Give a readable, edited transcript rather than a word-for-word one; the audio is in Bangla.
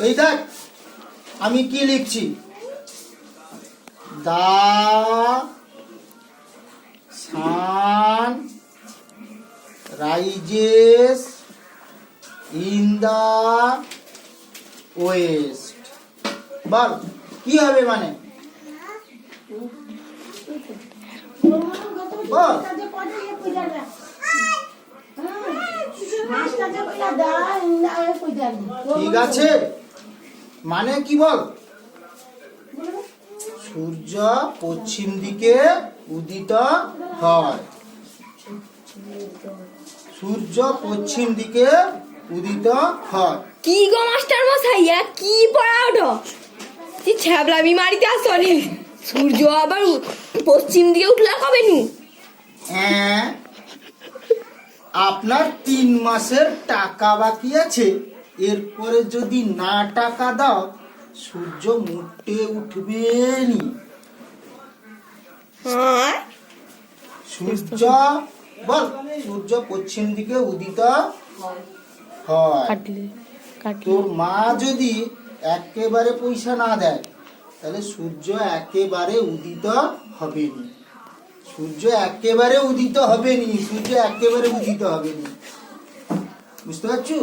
এই দেখ আমি কি লিখছি, the sun rises in the west. বল কি হবে মানে, বল। ঠিক আছে, মানে কি বল? সূর্য পশ্চিম দিকে উদিত হয়। সূর্য পশ্চিম দিকে উদিত হয়। কি গো মাস্টার মশাই, কি পড়া ওঠো? তুই ছ্যাবলামি মারিতে আসনি। সূর্য আবার পশ্চিম দিকে উঠলা কবে নু? হ্যাঁ, আপনার 3 মাসের টাকা বাকি আছে, এরপরে যদি না টাকা দাও সূর্য মুটে উঠবে নি। সূর্য বল, সূর্য পশ্চিম দিকে উদিত হয়। তোর মা যদি একেবারে পয়সা না দেয় তাহলে সূর্য একেবারে উদিত হবে নি। সূর্য একেবারে উদিত হবে নি, সূর্য একেবারে উদিত হবে নি, বুঝতে পারছো?